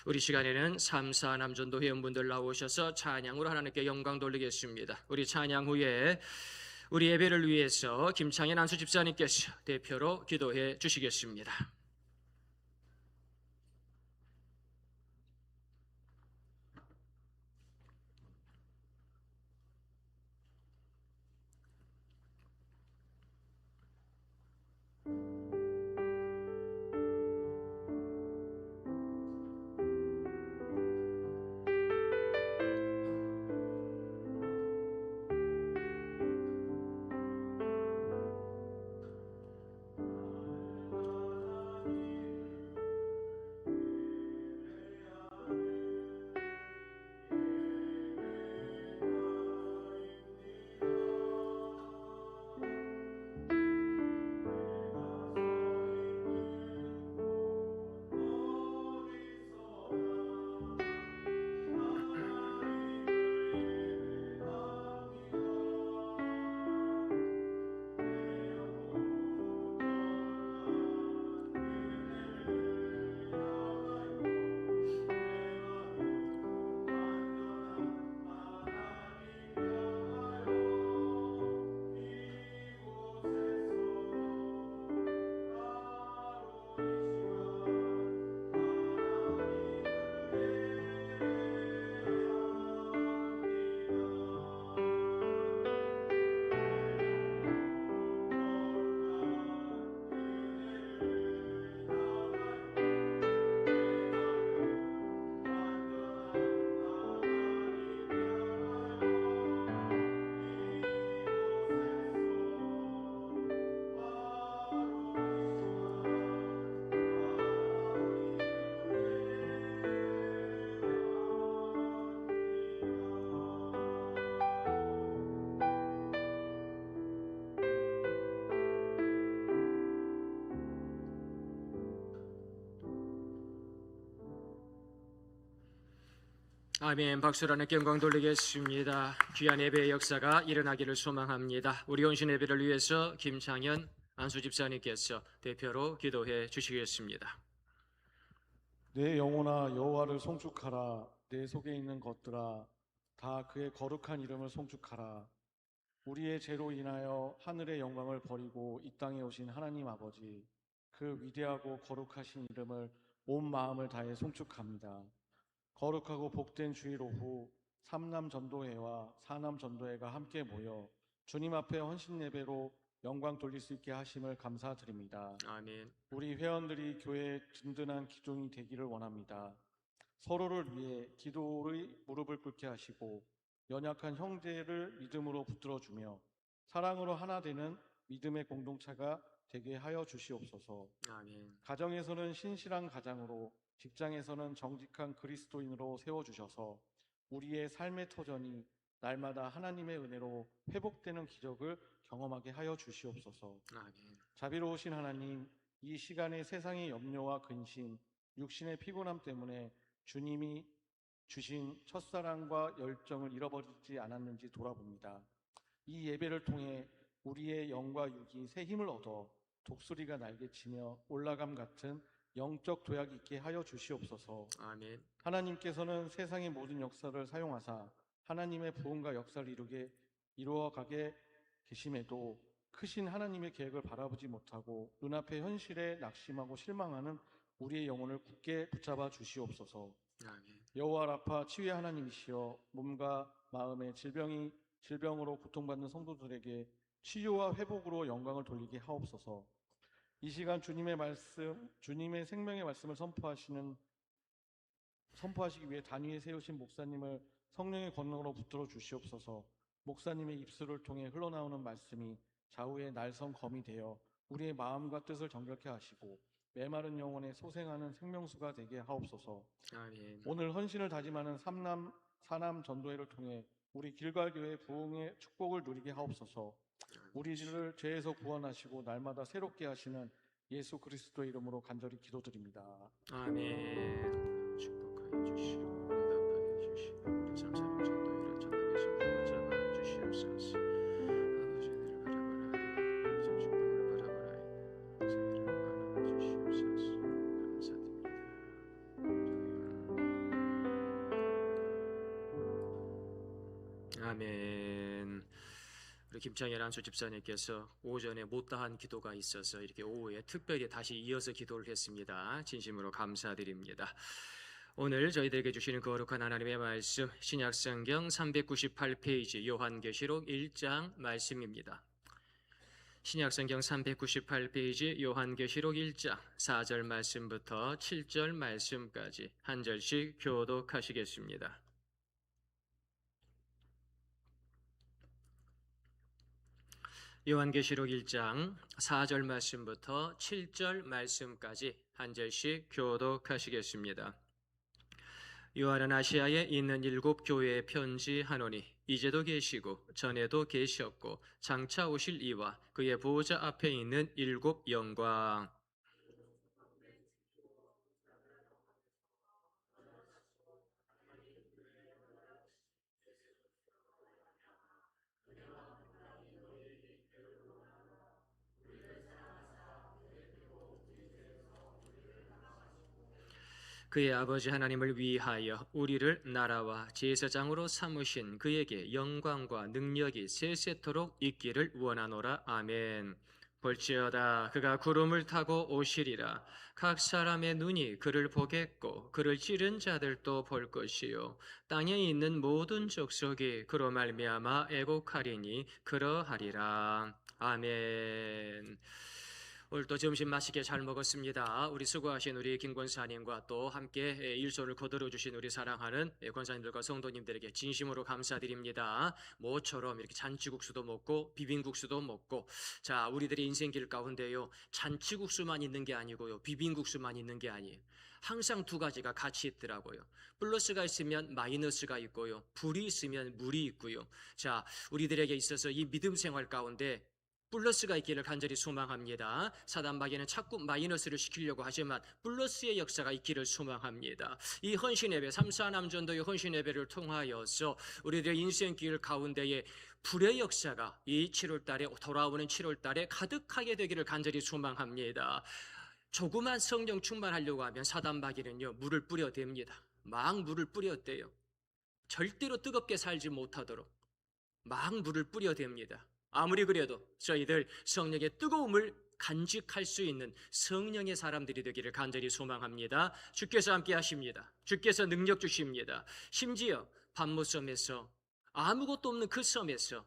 우리 시간에는 3, 4남 전도 회원분들 나오셔서 찬양으로 하나님께 영광 돌리겠습니다. 우리 찬양 후에 우리 예배를 위해서 김창현 안수 집사님께서 대표로 기도해 주시겠습니다. 아멘. 박수로 하나님께 영광 돌리겠습니다. 귀한 예배의 역사가 일어나기를 소망합니다. 우리 온신 예배를 위해서 김창현 안수 집사님께서 대표로 기도해 주시겠습니다. 내 영혼아 여호와를 송축하라. 내 속에 있는 것들아 다 그의 거룩한 이름을 송축하라. 우리의 죄로 인하여 하늘의 영광을 버리고 이 땅에 오신 하나님 아버지, 그 위대하고 거룩하신 이름을 온 마음을 다해 송축합니다. 거룩하고 복된 주일 오후 3남 전도회와 4남 전도회가 함께 모여 주님 앞에 헌신 예배로 영광 돌릴 수 있게 하심을 감사드립니다. 아멘. 우리 회원들이 교회의 든든한 기둥이 되기를 원합니다. 서로를 위해 기도의 무릎을 꿇게 하시고 연약한 형제를 믿음으로 붙들어주며 사랑으로 하나 되는 믿음의 공동체가 되게 하여 주시옵소서. 아멘. 가정에서는 신실한 가장으로, 직장에서는 정직한 그리스도인으로 세워주셔서 우리의 삶의 터전이 날마다 하나님의 은혜로 회복되는 기적을 경험하게 하여 주시옵소서. 아멘. 자비로우신 하나님, 이 시간에 세상의 염려와 근심, 육신의 피곤함 때문에 주님이 주신 첫사랑과 열정을 잃어버리지 않았는지 돌아봅니다. 이 예배를 통해 우리의 영과 육이 새 힘을 얻어 독수리가 날개치며 올라감 같은 영적 도약이 있게 하여 주시옵소서. 아멘. 하나님께서는 세상의 모든 역사를 사용하사 하나님의 부흥과 역사를 이루어가게 계심에도 크신 하나님의 계획을 바라보지 못하고 눈앞의 현실에 낙심하고 실망하는 우리의 영혼을 굳게 붙잡아 주시옵소서. 아멘. 여호와 라파 치유의 하나님이시여, 몸과 마음의 질병으로 고통받는 성도들에게 치유와 회복으로 영광을 돌리게 하옵소서. 이 시간 주님의 말씀, 주님의 생명의 말씀을 선포하시기 위해 단위에 세우신 목사님을 성령의 권능으로 붙들어 주시옵소서. 목사님의 입술을 통해 흘러나오는 말씀이 좌우의 날선 검이 되어 우리의 마음과 뜻을 정결케 하시고 메마른 영혼에 소생하는 생명수가 되게 하옵소서. 아멘. 오늘 헌신을 다짐하는 3남 4남 전도회를 통해 우리 길갈교회 부흥의 축복을 누리게 하옵소서. 우리를 죄에서 구원하시고 날마다 새롭게 하시는 예수 그리스도의 이름으로 간절히 기도드립니다. 아멘. 축복하여 주시고 응답하여 주시고 우리 삼사님 전도회를 전도에서 붙잡아 주시옵소서. 아버지를 바라보라, 이제 축복을 바라보라, 새해를 나눠 주시옵소서. 감사드립니다. 아멘. 우리 김창현 안수 집사님께서 오전에 못다한 기도가 있어서 이렇게 오후에 특별히 다시 이어서 기도를 했습니다. 진심으로 감사드립니다. 오늘 저희들에게 주시는 거룩한 하나님의 말씀, 신약성경 398페이지 요한계시록 1장 말씀입니다. 신약성경 398페이지 요한계시록 1장 4절 말씀부터 7절 말씀까지 한 절씩 교독하시겠습니다. 요한계시록 1장 4절 말씀부터 7절 말씀까지 한 절씩 교독하시겠습니다. 요한은 아시아에 있는 7 교회에 편지하노니 이제도 계시고 전에도 계셨고 장차 오실 이와 그의 보호자 앞에 있는 7 영광 그의 아버지 하나님을 위하여 우리를 나라와 제사장으로 삼으신 그에게 영광과 능력이 세세토록 있기를 원하노라. 아멘. 볼지어다 그가 구름을 타고 오시리라. 각 사람의 눈이 그를 보겠고 그를 찌른 자들도 볼 것이요 땅에 있는 모든 족속이 그로 말미암아 애곡하리니 그러하리라. 아멘. 오늘 또 점심 맛있게 잘 먹었습니다. 우리 수고하신 우리 김 권사님과 또 함께 일손을 거들어 주신 우리 사랑하는 권사님들과 성도님들에게 진심으로 감사드립니다. 모처럼 이렇게 잔치국수도 먹고 비빔국수도 먹고, 자, 우리들의 인생길 가운데요, 잔치국수만 있는 게 아니고요, 비빔국수만 있는 게 아니에요. 항상 두 가지가 같이 있더라고요. 플러스가 있으면 마이너스가 있고요, 불이 있으면 물이 있고요. 자, 우리들에게 있어서 이 믿음 생활 가운데 플러스가 있기를 간절히 소망합니다. 사단 마귀는 자꾸 마이너스를 시키려고 하지만 플러스의 역사가 있기를 소망합니다. 이 헌신예배, 3.4남전도의 헌신예배를 통하여서 우리들의 인생길 가운데에 불의 역사가 이 7월달에, 돌아오는 7월달에 가득하게 되기를 간절히 소망합니다. 조그만 성령 충만하려고 하면 사단 마귀는요, 물을 뿌려댑니다. 막 물을 뿌려대요. 절대로 뜨겁게 살지 못하도록 막 물을 뿌려댑니다. 아무리 그래도 저희들 성령의 뜨거움을 간직할 수 있는 성령의 사람들이 되기를 간절히 소망합니다. 주께서 함께 하십니다. 주께서 능력 주십니다. 심지어 반모섬에서, 아무것도 없는 그 섬에서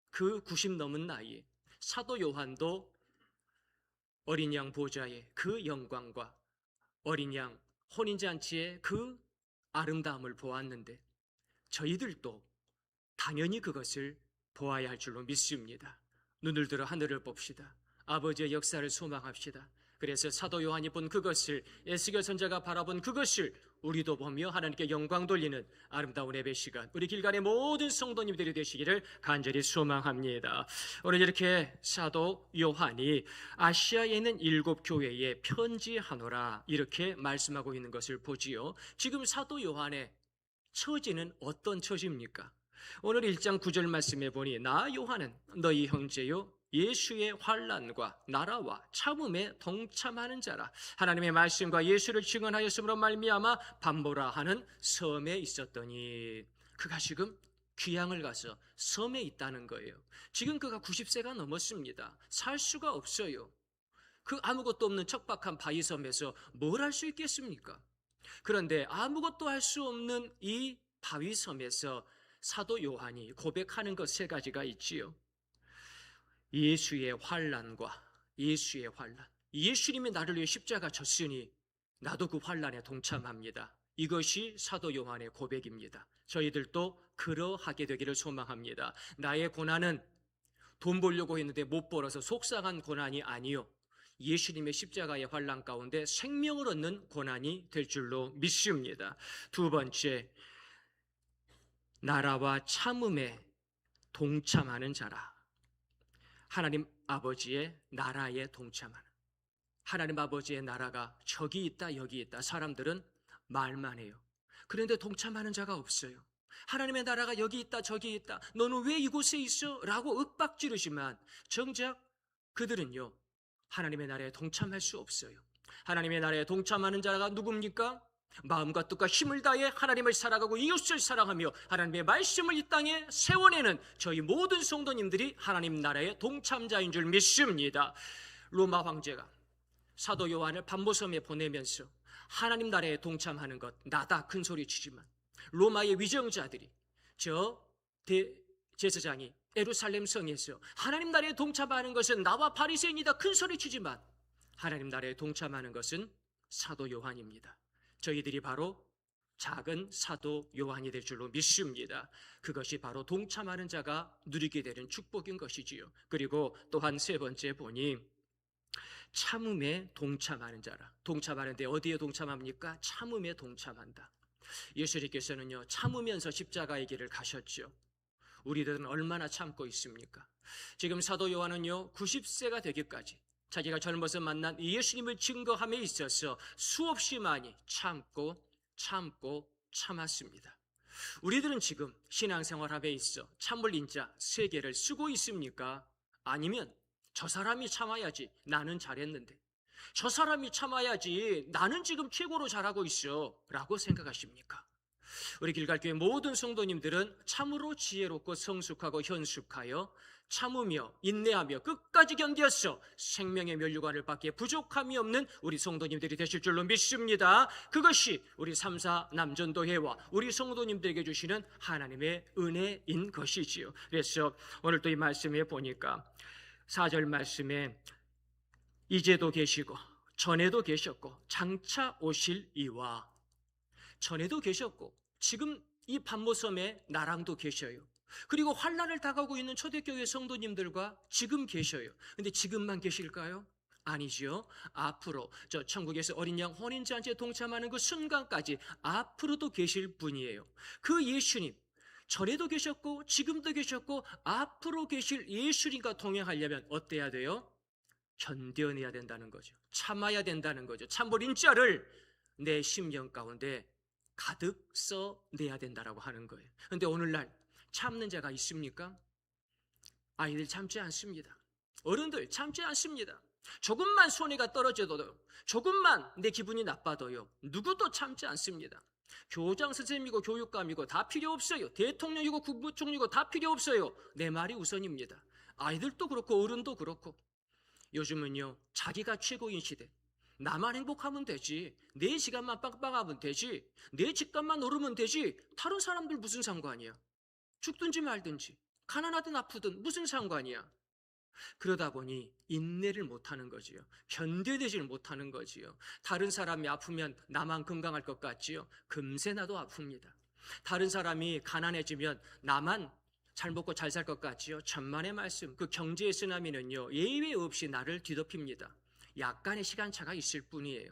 그 90 넘은 나이에 사도 요한도 어린 양 보좌의 그 영광과 어린 양 혼인잔치의 그 아름다움을 보았는데 저희들도 당연히 그것을 보아야 할 줄로 믿습니다. 눈을 들어 하늘을 봅시다. 아버지의 역사를 소망합시다. 그래서 사도 요한이 본 그것을, 에스겔 선지자가 바라본 그것을 우리도 보며 하나님께 영광 돌리는 아름다운 예배 시간, 우리 길간의 모든 성도님들이 되시기를 간절히 소망합니다. 오늘 이렇게 사도 요한이 아시아에 있는 7 교회에 편지하노라 이렇게 말씀하고 있는 것을 보지요. 지금 사도 요한의 처지는 어떤 처지입니까? 오늘 1장 9절 말씀에 보니 나 요한은 너희 형제요 예수의 환난과 나라와 참음에 동참하는 자라. 하나님의 말씀과 예수를 증언하였으므로 말미암아 밤보라 하는 섬에 있었더니, 그가 지금 귀향을 가서 섬에 있다는 거예요. 지금 그가 90세가 넘었습니다. 살 수가 없어요. 그 아무것도 없는 척박한 바위섬에서 뭘 할 수 있겠습니까? 그런데 아무것도 할 수 없는 이 바위섬에서 사도 요한이 고백하는 것 3가지가 있지요. 예수의 환난과 예수의 환난. 예수님이 나를 위해 십자가 졌으니 나도 그 환난에 동참합니다. 이것이 사도 요한의 고백입니다. 저희들도 그러하게 되기를 소망합니다. 나의 고난은 돈 벌려고 했는데 못 벌어서 속상한 고난이 아니요, 예수님의 십자가의 환난 가운데 생명을 얻는 고난이 될 줄로 믿습니다. 2번째, 나라와 참음에 동참하는 자라. 하나님 아버지의 나라에 동참하는, 하나님 아버지의 나라가 저기 있다 여기 있다 사람들은 말만 해요. 그런데 동참하는 자가 없어요. 하나님의 나라가 여기 있다 저기 있다, 너는 왜 이곳에 있어? 라고 윽박지르지만 정작 그들은요, 하나님의 나라에 동참할 수 없어요. 하나님의 나라에 동참하는 자가 누굽니까? 마음과 뜻과 힘을 다해 하나님을 사랑하고 이웃을 사랑하며 하나님의 말씀을 이 땅에 세워내는 저희 모든 성도님들이 하나님 나라의 동참자인 줄 믿습니다. 로마 황제가 사도 요한을 반모섬에 보내면서 하나님 나라에 동참하는 것 나다 큰 소리 치지만, 로마의 위정자들이 저 대제사장이 예루살렘 성에서 하나님 나라에 동참하는 것은 나와 바리새인이다 큰 소리 치지만, 하나님 나라에 동참하는 것은 사도 요한입니다. 저희들이 바로 작은 사도 요한이 될 줄로 믿습니다. 그것이 바로 동참하는 자가 누리게 되는 축복인 것이지요. 그리고 또한 세 번째 보니 참음에 동참하는 자라. 동참하는데 어디에 동참합니까? 참음에 동참한다. 예수님께서는요, 참으면서 십자가의 길을 가셨죠. 우리들은 얼마나 참고 있습니까? 지금 사도 요한은요, 90세가 되기까지 자기가 젊어서 만난 예수님을 증거함에 있어서 수없이 많이 참았습니다. 우리들은 지금 신앙생활함에 있어 참을 인자 3개를 쓰고 있습니까? 아니면 저 사람이 참아야지 나는 잘했는데, 저 사람이 참아야지 나는 지금 최고로 잘하고 있어 라고 생각하십니까? 우리 길갈교회 모든 성도님들은 참으로 지혜롭고 성숙하고 현숙하여 참으며 인내하며 끝까지 견디어서 생명의 면류관을 받기에 부족함이 없는 우리 성도님들이 되실 줄로 믿습니다. 그것이 우리 3사 남전도회와 우리 성도님들에게 주시는 하나님의 은혜인 것이지요. 그래서 오늘 또 이 말씀에 보니까 4절 말씀에 이제도 계시고 전에도 계셨고 장차 오실 이와, 전에도 계셨고 지금 이 반모섬에 나랑도 계셔요. 그리고 환난을 당하고 있는 초대교회 성도님들과 지금 계셔요. 근데 지금만 계실까요? 아니지요. 앞으로 저 천국에서 어린 양 혼인잔치에 동참하는 그 순간까지 앞으로도 계실 분이에요. 그 예수님, 전에도 계셨고 지금도 계셨고 앞으로 계실 예수님과 동행하려면 어때야 돼요? 견뎌내야 된다는 거죠. 참아야 된다는 거죠. 참으린 자를 내 심령 가운데 가득 써내야 된다라고 하는 거예요. 그런데 오늘날 참는 자가 있습니까? 아이들 참지 않습니다. 어른들 참지 않습니다. 조금만 손해가 떨어져도, 조금만 내 기분이 나빠도요, 누구도 참지 않습니다. 교장 선생님이고 교육감이고 다 필요 없어요. 대통령이고 국무총리고 다 필요 없어요. 내 말이 우선입니다. 아이들도 그렇고 어른도 그렇고. 요즘은요, 자기가 최고인 시대. 나만 행복하면 되지, 내 시간만 빵빵하면 되지, 내 집값만 오르면 되지, 다른 사람들 무슨 상관이야? 죽든지 말든지, 가난하든 아프든 무슨 상관이야? 그러다 보니 인내를 못하는 거지요. 견뎌내지를 못하는 거지요. 다른 사람이 아프면 나만 건강할 것 같지요. 금세 나도 아픕니다. 다른 사람이 가난해지면 나만 잘 먹고 잘 살 것 같지요. 천만의 말씀, 그 경제의 쓰나미는요, 예외 없이 나를 뒤덮입니다. 약간의 시간차가 있을 뿐이에요.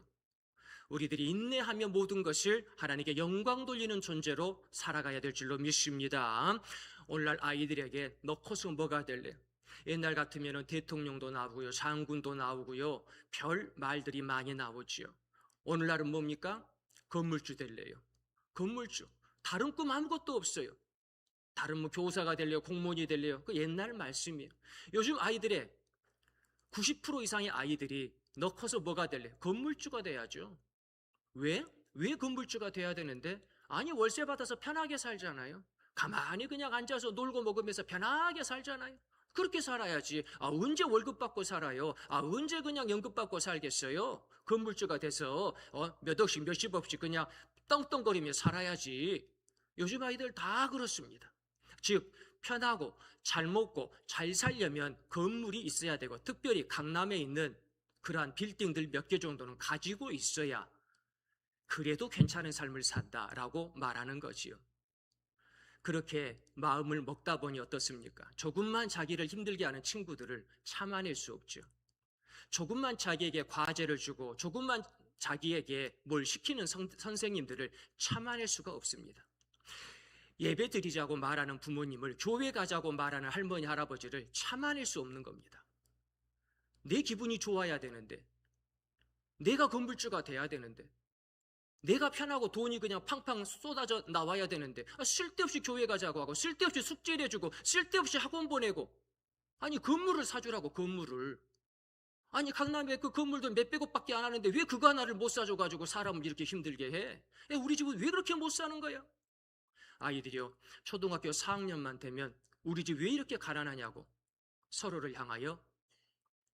우리들이 인내하며 모든 것을 하나님께 영광 돌리는 존재로 살아가야 될 줄로 믿습니다. 오늘날 아이들에게 너 커서 뭐가 될래? 옛날 같으면 대통령도 나오고요, 장군도 나오고요, 별 말들이 많이 나오지요. 오늘날은 뭡니까? 건물주 될래요. 건물주. 다른 꿈 아무것도 없어요. 다른 뭐 교사가 될래요, 공무원이 될래요. 그 옛날 말씀이에요. 요즘 아이들의 90% 이상의 아이들이 너 커서 뭐가 될래? 건물주가 돼야죠. 왜? 왜 건물주가 돼야 되는데? 아니, 월세 받아서 편하게 살잖아요. 가만히 그냥 앉아서 놀고 먹으면서 편하게 살잖아요. 그렇게 살아야지. 언제 월급 받고 살아요? 언제 그냥 연금 받고 살겠어요? 건물주가 돼서 몇 억씩 몇십억씩 그냥 떵떵거리며 살아야지. 요즘 아이들 다 그렇습니다. 즉 편하고 잘 먹고 잘 살려면 건물이 있어야 되고, 특별히 강남에 있는 그러한 빌딩들 몇 개 정도는 가지고 있어야 그래도 괜찮은 삶을 산다라고 말하는 거지요. 그렇게 마음을 먹다 보니 어떻습니까? 조금만 자기를 힘들게 하는 친구들을 참아낼 수 없죠. 조금만 자기에게 과제를 주고 조금만 자기에게 뭘 시키는 선생님들을 참아낼 수가 없습니다. 예배 드리자고 말하는 부모님을, 교회 가자고 말하는 할머니, 할아버지를 참아낼 수 없는 겁니다. 내 기분이 좋아야 되는데, 내가 건물주가 돼야 되는데, 내가 편하고 돈이 그냥 팡팡 쏟아져 나와야 되는데, 쓸데없이 교회 가자고 하고, 쓸데없이 숙제를 해주고, 쓸데없이 학원 보내고, 아니 건물을 사주라고, 건물을. 아니 강남에 그 건물도 몇백억밖에 안 하는데 왜 그거 하나를 못 사줘가지고 사람을 이렇게 힘들게 해? 우리 집은 왜 그렇게 못 사는 거야? 아이들이요, 초등학교 4학년만 되면 우리 집 왜 이렇게 가난하냐고 서로를 향하여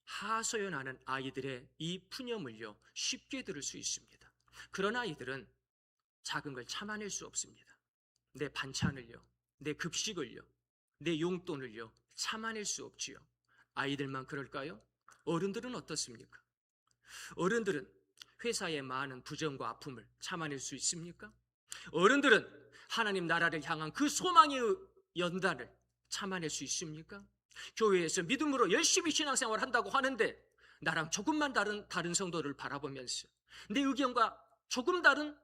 하소연하는 아이들의 이 푸념을요 쉽게 들을 수 있습니다. 그런 아이들은 작은 걸 참아낼 수 없습니다. 내 반찬을요, 내 급식을요, 내 용돈을요 참아낼 수 없지요. 아이들만 그럴까요? 어른들은 어떻습니까? 어른들은 회사의 많은 부정과 아픔을 참아낼 수 있습니까? 어른들은 하나님 나라를 향한 그 소망의 연단을 참아낼 수 있습니까? 교회에서 믿음으로 열심히 신앙생활 한다고 하는데 나랑 조금만 다른 성도를 바라보면서 내 의견과 조금 다른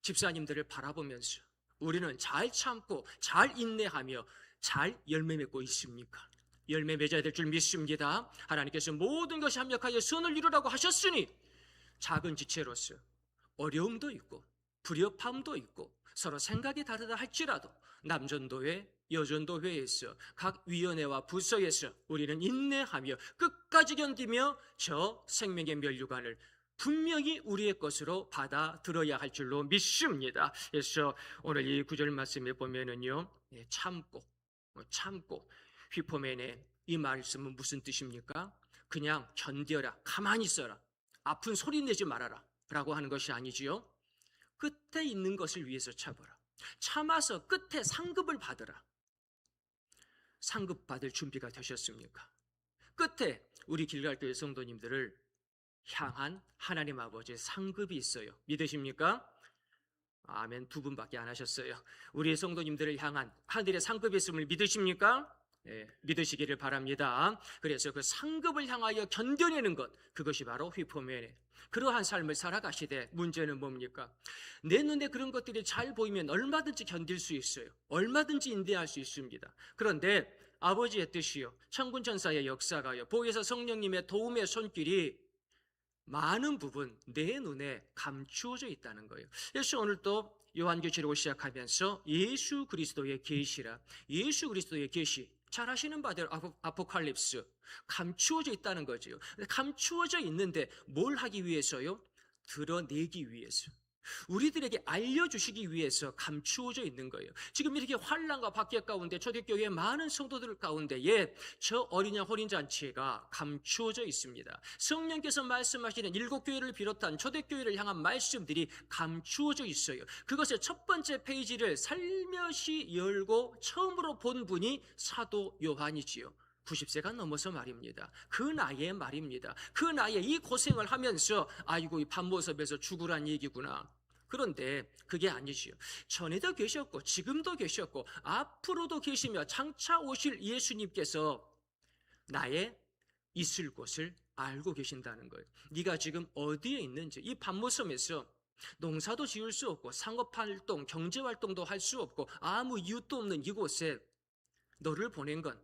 집사님들을 바라보면서 우리는 잘 참고 잘 인내하며 잘 열매 맺고 있습니까? 열매 맺어야 될 줄 믿습니다. 하나님께서 모든 것이 합력하여 선을 이루라고 하셨으니 작은 지체로서 어려움도 있고 불협함도 있고 서로 생각이 다르다 할지라도 남전도회, 여전도회에서 각 위원회와 부서에서 우리는 인내하며 끝까지 견디며 저 생명의 면류관을 분명히 우리의 것으로 받아들어야 할 줄로 믿습니다. 그래서 오늘 이 구절 말씀에 보면은요, 참고 휘포맨의 이 말씀은 무슨 뜻입니까? 그냥 견뎌라, 가만히 있어라, 아픈 소리 내지 말아라 라고 하는 것이 아니지요. 끝에 있는 것을 위해서 참아라. 참아서 끝에 상급을 받으라. 상급 받을 준비가 되셨습니까? 끝에 우리 길갈교회 성도님들을 향한 하나님 아버지의 상급이 있어요. 믿으십니까? 아멘. 두 분밖에 안 하셨어요. 우리 성도님들을 향한 하늘의 상급이 있음을 믿으십니까? 네, 믿으시기를 바랍니다. 그래서 그 상급을 향하여 견뎌내는 것, 그것이 바로 휘포맨의 그러한 삶을 살아가시되, 문제는 뭡니까? 내 눈에 그런 것들이 잘 보이면 얼마든지 견딜 수 있어요. 얼마든지 인내할 수 있습니다. 그런데 아버지의 뜻이요, 천군천사의 역사가요, 보혜사 성령님의 도움의 손길이 많은 부분 내 눈에 감추어져 있다는 거예요. 그래서 오늘 또 요한계시록을 시작하면서 예수 그리스도의 계시라, 예수 그리스도의 계시, 잘 아시는 바대로 아포칼립스, 감추어져 있다는 거죠. 감추어져 있는데 뭘 하기 위해서요? 드러내기 위해서, 우리들에게 알려주시기 위해서 감추어져 있는 거예요. 지금 이렇게 환난과 박해 가운데 초대교회의 많은 성도들 가운데에 저 어린 양 혼인잔치가 감추어져 있습니다. 성령께서 말씀하시는 일곱 교회를 비롯한 초대교회를 향한 말씀들이 감추어져 있어요. 그것의 첫 번째 페이지를 살며시 열고 처음으로 본 분이 사도 요한이지요. 90세가 넘어서 말입니다. 그 나이에 말입니다. 그 나이에 이 고생을 하면서 아이고 이 반모습에서 죽으란 얘기구나. 그런데 그게 아니지요. 전에도 계셨고 지금도 계셨고 앞으로도 계시며 장차 오실 예수님께서 나의 있을 곳을 알고 계신다는 거예요. 네가 지금 어디에 있는지, 이 반모섬에서 농사도 지을 수 없고 상업활동, 경제활동도 할 수 없고 아무 이웃도 없는 이곳에 너를 보낸 건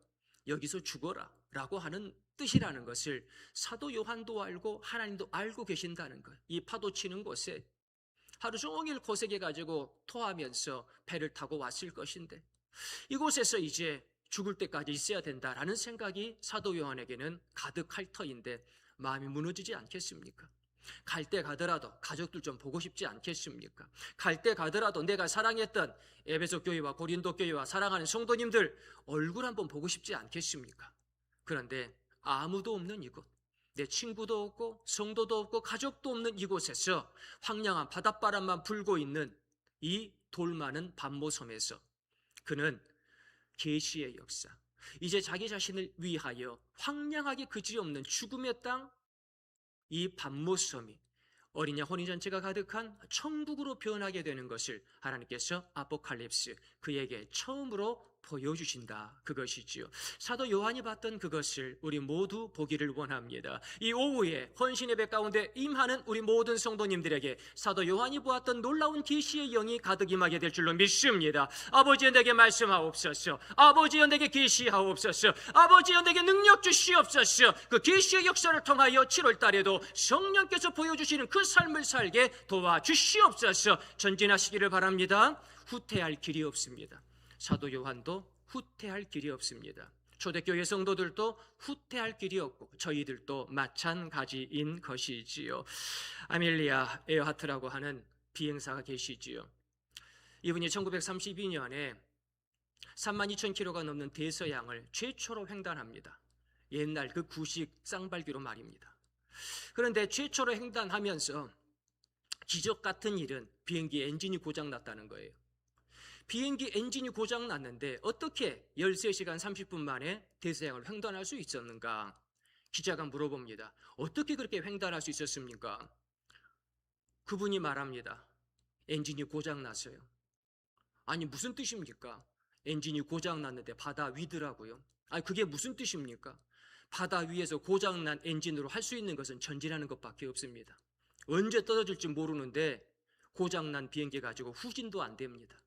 여기서 죽어라 라고 하는 뜻이라는 것을 사도 요한도 알고 하나님도 알고 계신다는 거예요. 이 파도 치는 곳에 하루 종일 고생해가지고 토하면서 배를 타고 왔을 것인데 이곳에서 이제 죽을 때까지 있어야 된다라는 생각이 사도 요한에게는 가득할 터인데 마음이 무너지지 않겠습니까? 갈 때 가더라도 가족들 좀 보고 싶지 않겠습니까? 갈 때 가더라도 내가 사랑했던 에베소 교회와 고린도 교회와 사랑하는 성도님들 얼굴 한번 보고 싶지 않겠습니까? 그런데 아무도 없는 이곳, 내 친구도 없고 성도도 없고 가족도 없는 이곳에서 황량한 바닷바람만 불고 있는 이 돌 많은 반모섬에서 그는 계시의 역사, 이제 자기 자신을 위하여 황량하게 그지없는 죽음의 땅, 이 반모섬이 어린 양 혼인잔치가 가득한 천국으로 변하게 되는 것을 하나님께서 아포칼립스, 그에게 처음으로 보여주신다, 그것이지요. 사도 요한이 봤던 그것을 우리 모두 보기를 원합니다. 이 오후에 헌신 예배 가운데 임하는 우리 모든 성도님들에게 사도 요한이 보았던 놀라운 계시의 영이 가득 임하게 될 줄로 믿습니다. 아버지여 내게 말씀하옵소서. 아버지여 내게 계시하옵소서. 아버지여 내게 능력 주시옵소서. 그 계시의 역사를 통하여 7월 달에도 성령께서 보여주시는 그 삶을 살게 도와주시옵소서. 전진하시기를 바랍니다. 후퇴할 길이 없습니다. 사도 요한도 후퇴할 길이 없습니다. 초대교회 성도들도 후퇴할 길이 없고 저희들도 마찬가지인 것이지요. 아멜리아 에어하트라고 하는 비행사가 계시지요. 이분이 1932년에 32,000km가 넘는 대서양을 최초로 횡단합니다. 옛날 그 구식 쌍발기로 말입니다. 그런데 최초로 횡단하면서 기적 같은 일은 비행기 엔진이 고장났다는 거예요. 비행기 엔진이 고장났는데 어떻게 13시간 30분 만에 대서양을 횡단할 수 있었는가? 기자가 물어봅니다. 어떻게 그렇게 횡단할 수 있었습니까? 그분이 말합니다. 엔진이 고장났어요. 아니 무슨 뜻입니까? 엔진이 고장났는데 바다 위더라고요. 아니 그게 무슨 뜻입니까? 바다 위에서 고장난 엔진으로 할 수 있는 것은 전진하는 것밖에 없습니다. 언제 떨어질지 모르는데 고장난 비행기 가지고 후진도 안 됩니다.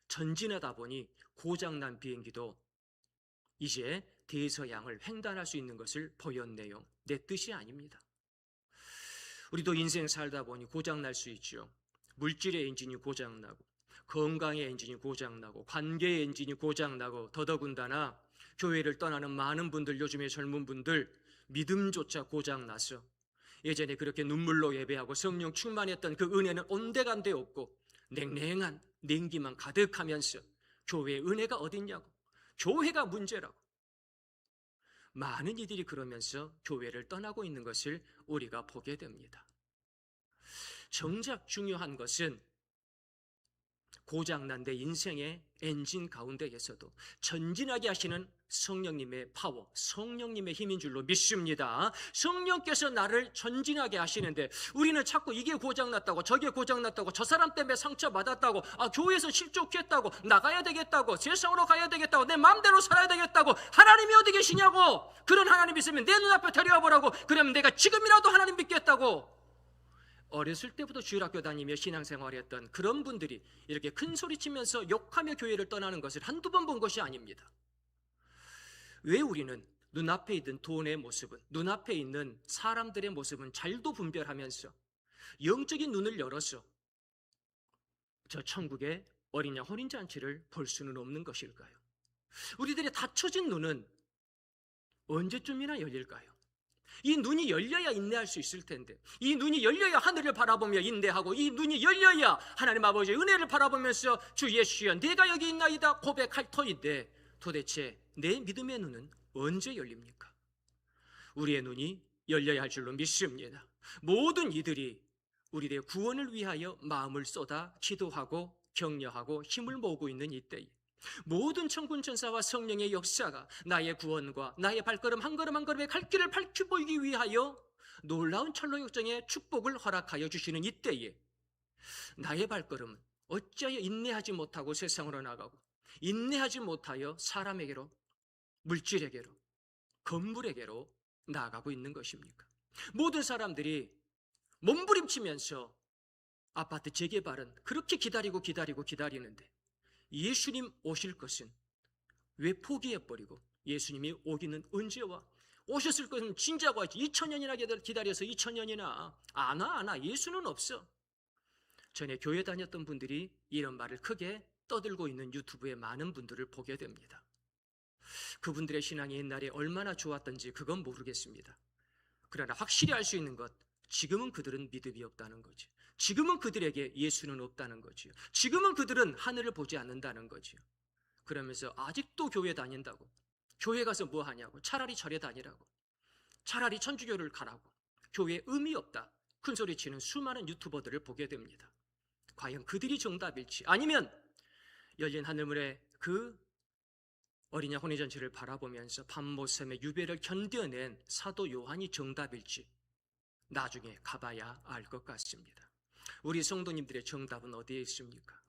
전진하다 보니 고장난 비행기도 이제 대서양을 횡단할 수 있는 것을 보였네요. 내 뜻이 아닙니다. 우리도 인생 살다 보니 고장날 수 있죠. 물질의 엔진이 고장나고 건강의 엔진이 고장나고 관계의 엔진이 고장나고 더더군다나 교회를 떠나는 많은 분들, 요즘의 젊은 분들 믿음조차 고장나서 예전에 그렇게 눈물로 예배하고 성령 충만했던 그 은혜는 온데간데 없고 냉랭한 냉기만 가득하면서 교회의 은혜가 어딨냐고, 교회가 문제라고 많은 이들이 그러면서 교회를 떠나고 있는 것을 우리가 보게 됩니다. 정작 중요한 것은 고장난 내 인생의 엔진 가운데에서도 전진하게 하시는 성령님의 파워, 성령님의 힘인 줄로 믿습니다. 성령께서 나를 전진하게 하시는데 우리는 자꾸 이게 고장났다고 저게 고장났다고 저 사람 때문에 상처받았다고 교회에서 실족했다고 나가야 되겠다고 세상으로 가야 되겠다고 내 마음대로 살아야 되겠다고 하나님이 어디 계시냐고 그런 하나님 있으면 내 눈앞에 데려와 보라고 그러면 내가 지금이라도 하나님 믿겠다고 어렸을 때부터 주일학교 다니며 신앙생활했던 그런 분들이 이렇게 큰 소리치면서 욕하며 교회를 떠나는 것을 한두 번 본 것이 아닙니다. 왜 우리는 눈앞에 있는 돈의 모습은 눈앞에 있는 사람들의 모습은 잘도 분별하면서 영적인 눈을 열어서 저 천국의 어린 양 혼인잔치를 볼 수는 없는 것일까요? 우리들의 닫혀진 눈은 언제쯤이나 열릴까요? 이 눈이 열려야 인내할 수 있을 텐데 이 눈이 열려야 하늘을 바라보며 인내하고 이 눈이 열려야 하나님 아버지의 은혜를 바라보면서 주 예수여 내가 여기 있나이다 고백할 터인데 도대체 내 믿음의 눈은 언제 열립니까? 우리의 눈이 열려야 할 줄로 믿습니다. 모든 이들이 우리의 구원을 위하여 마음을 쏟아 기도하고 격려하고 힘을 모으고 있는 이때에 모든 천군 천사와 성령의 역사가 나의 구원과 나의 발걸음 한 걸음 한 걸음의 갈 길을 밝혀 보이기 위하여 놀라운 철로역정의 축복을 허락하여 주시는 이때에 나의 발걸음은 어찌하여 인내하지 못하고 세상으로 나가고 인내하지 못하여 사람에게로 물질에게로 건물에게로 나아가고 있는 것입니까? 모든 사람들이 몸부림치면서 아파트 재개발은 그렇게 기다리는데 예수님 오실 것은 왜 포기해버리고 예수님이 오기는 언제 와? 오셨을 것은 진작 와야지 2000년이나 기다려서 2000년이나 안 와. 예수는 없어. 전에 교회 다녔던 분들이 이런 말을 크게 떠들고 있는 유튜브에 많은 분들을 보게 됩니다. 그분들의 신앙이 옛날에 얼마나 좋았던지 그건 모르겠습니다. 그러나 확실히 알 수 있는 것 지금은 그들은 믿음이 없다는 거지. 지금은 그들에게 예수는 없다는 거지요. 지금은 그들은 하늘을 보지 않는다는 거지요. 그러면서 아직도 교회 다닌다고 교회 가서 뭐 하냐고 차라리 절에 다니라고 차라리 천주교를 가라고 교회에 의미 없다 큰소리치는 수많은 유튜버들을 보게 됩니다. 과연 그들이 정답일지 아니면 열린 하늘문의 그 어린 양 혼인잔치를 바라보면서 밤모섬의 유배를 견뎌낸 사도 요한이 정답일지 나중에 가봐야 알 것 같습니다. 우리 성도님들의 정답은 어디에 있습니까?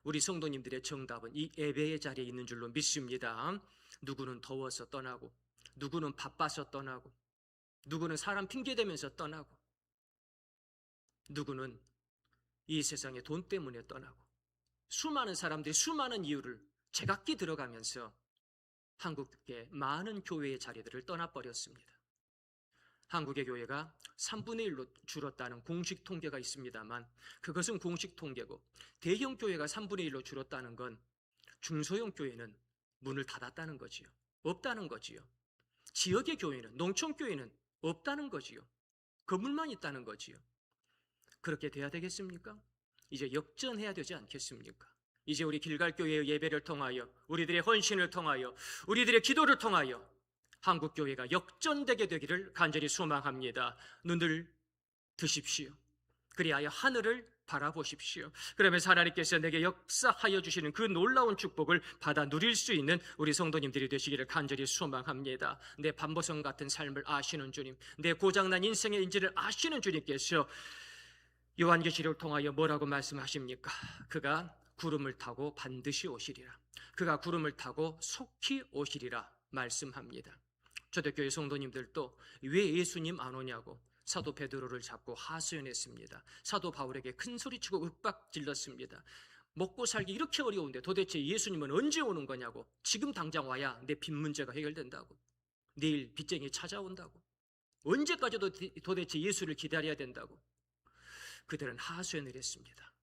우리 성도님들의 정답은 이 예배의 자리에 있는 줄로 믿습니다. 누구는 더워서 떠나고 누구는 바빠서 떠나고 누구는 사람 핑계대면서 떠나고 누구는 이 세상의 돈 때문에 떠나고 수많은 사람들이 수많은 이유를 제각기 들어가면서 한국의 많은 교회의 자리들을 떠나버렸습니다. 한국의 교회가 3분의 1로 줄었다는 공식 통계가 있습니다만 그것은 공식 통계고 대형 교회가 3분의 1로 줄었다는 건 중소형 교회는 문을 닫았다는 거지요. 없다는 거지요. 지역의 교회는, 농촌 교회는 없다는 거지요. 건물만 있다는 거지요. 그렇게 돼야 되겠습니까? 이제 역전해야 되지 않겠습니까? 이제 우리 길갈교회의 예배를 통하여, 우리들의 헌신을 통하여, 우리들의 기도를 통하여 한국교회가 역전되게 되기를 간절히 소망합니다. 눈을 드십시오. 그리하여 하늘을 바라보십시오. 그러면서 하나님께서 내게 역사하여 주시는 그 놀라운 축복을 받아 누릴 수 있는 우리 성도님들이 되시기를 간절히 소망합니다. 내 반보성 같은 삶을 아시는 주님, 내 고장난 인생의 인지를 아시는 주님께서 요한계시록을 통하여 뭐라고 말씀하십니까? 그가 구름을 타고 반드시 오시리라. 그가 구름을 타고 속히 오시리라 말씀합니다. 초대교회 성도님들도 왜 예수님 안 오냐고 사도 베드로를 잡고 하소연했습니다. 사도 바울에게 큰 소리치고 윽박 질렀습니다. 먹고 살기 이렇게 어려운데 도대체 예수님은 언제 오는 거냐고. 지금 당장 와야 내 빚 문제가 해결된다고. 내일 빚쟁이 찾아온다고. 언제까지도 도대체 예수를 기다려야 된다고. 그들은 하소연을 했습니다.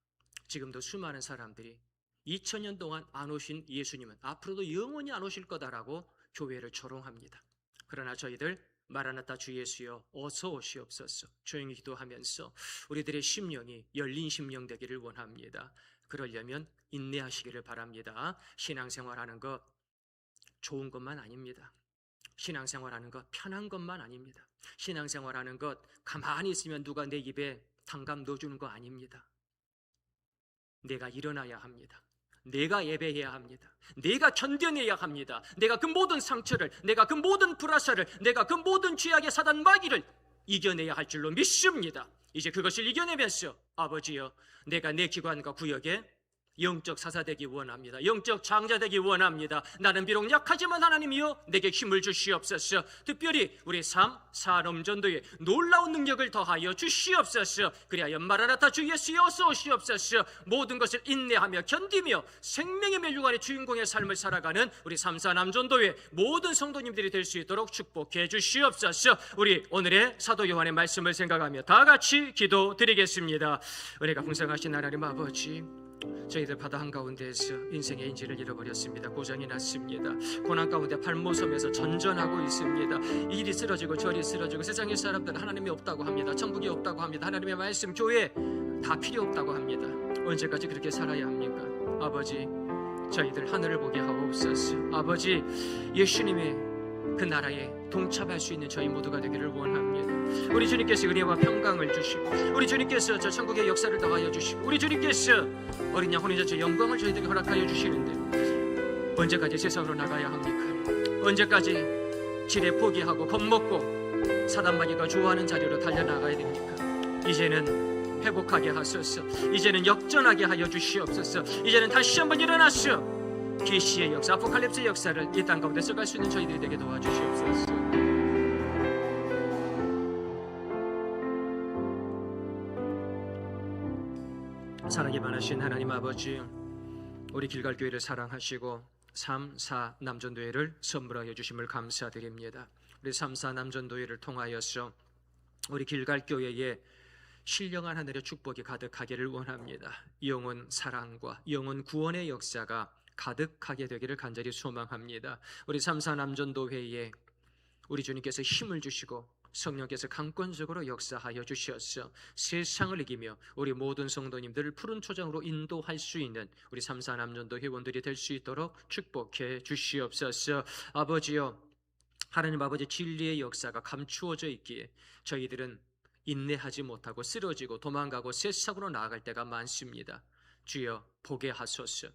지금도 수많은 사람들이 2000년 동안 안 오신 예수님은 앞으로도 영원히 안 오실 거다라고 교회를 조롱합니다. 그러나 저희들 마라나타 주 예수여 어서 오시옵소서 조용히 기도하면서 우리들의 심령이 열린 심령 되기를 원합니다. 그러려면 인내하시기를 바랍니다. 신앙생활하는 것 좋은 것만 아닙니다. 신앙생활하는 것 편한 것만 아닙니다. 신앙생활하는 것 가만히 있으면 누가 내 입에 탕감 넣어주는 거 아닙니다. 내가 일어나야 합니다. 내가 예배해야 합니다. 내가 견뎌내야 합니다. 내가 그 모든 상처를, 내가 그 모든 불화살을, 내가 그 모든 죄악의 사단 마귀를 이겨내야 할 줄로 믿습니다. 이제 그것을 이겨내면서 아버지여 내가 내 기관과 구역에 영적 사사 되기 원합니다. 영적 장자 되기 원합니다. 나는 비록 약하지만 하나님이여 내게 힘을 주시옵소서. 특별히 우리 삶, 산업 전도에 놀라운 능력을 더하여 주시옵소서. 그리하여 마라나타 주 예수여 어서 오시옵소서. 모든 것을 인내하며 견디며 생명의 멸류관의 주인공의 삶을 살아가는 우리 삼사남 전도회 모든 성도님들이 될 수 있도록 축복해 주시옵소서. 우리 오늘의 사도 요한의 말씀을 생각하며 다 같이 기도드리겠습니다. 은혜가 풍성하신 하나님 아버지, 저희들 바다 한가운데에서 인생의 인지를 잃어버렸습니다. 고장이 났습니다. 고난 가운데 발모섬에서 전전하고 있습니다. 이리 쓰러지고 저리 쓰러지고 세상의 사람들은 하나님이 없다고 합니다. 천국이 없다고 합니다. 하나님의 말씀, 교회 다 필요 없다고 합니다. 언제까지 그렇게 살아야 합니까? 아버지, 저희들 하늘을 보게 하옵소서. 아버지, 예수님의 그 나라에 동참할 수 있는 저희 모두가 되기를 원합니다. 우리 주님께서 은혜와 평강을 주시고, 우리 주님께서 저 천국의 역사를 더하여 주시고, 우리 주님께서 어린 양 혼인잔치 영광을 저희들에게 허락하여 주시는데 언제까지 세상으로 나가야 합니까? 언제까지 지레 포기하고 겁먹고 사단마귀가 좋아하는 자리로 달려나가야 됩니까? 이제는 회복하게 하소서. 이제는 역전하게 하여 주시옵소서. 이제는 다시 한번 일어나서 계시의 역사, 아포칼립스의 역사를 이 땅 가운데 써갈 수 있는 저희들이 되게 도와주시옵소서. 사랑이 많으신 하나님 아버지, 우리 길갈교회를 사랑하시고 3, 4 남전도회를 선물하여 주심을 감사드립니다. 우리 3, 4 남전도회를 통하여서 우리 길갈교회에 신령한 하늘의 축복이 가득하기를 원합니다. 영혼 사랑과 영혼 구원의 역사가 가득하게 되기를 간절히 소망합니다. 우리 3, 4 남전도회에 우리 주님께서 힘을 주시고 성령께서 강권적으로 역사하여 주셔서 세상을 이기며 우리 모든 성도님들을 푸른 초장으로 인도할 수 있는 우리 3, 4 남전도 회원들이 될 수 있도록 축복해 주시옵소서. 아버지여, 하나님 아버지 진리의 역사가 감추어져 있기에 저희들은 인내하지 못하고 쓰러지고 도망가고 세상으로 나아갈 때가 많습니다. 주여 보게 하소서.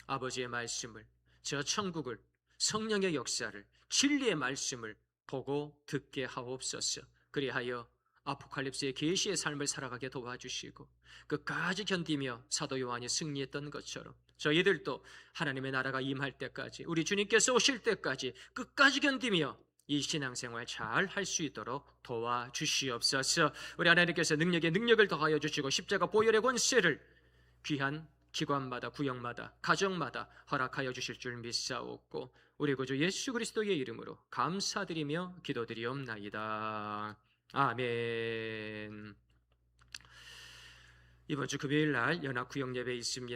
아버지의 말씀을, 저 천국을, 성령의 역사를, 진리의 말씀을 보고 듣게 하옵소서. 그리하여 아포칼립스의 계시의 삶을 살아가게 도와주시고 끝까지 견디며 사도 요한이 승리했던 것처럼 저희들도 하나님의 나라가 임할 때까지, 우리 주님께서 오실 때까지 끝까지 견디며 이 신앙생활 잘 할 수 있도록 도와주시옵소서. 우리 하나님께서 능력에 능력을 더하여 주시고 십자가 보혈의 권세를 귀한 기관마다, 구역마다, 가정마다 허락하여 주실 줄 믿사옵고 우리 구주 예수 그리스도의 이름으로 감사드리며 기도드리옵나이다. 아멘. 이번 주 금요일 날 연합구역 예배 있습니다.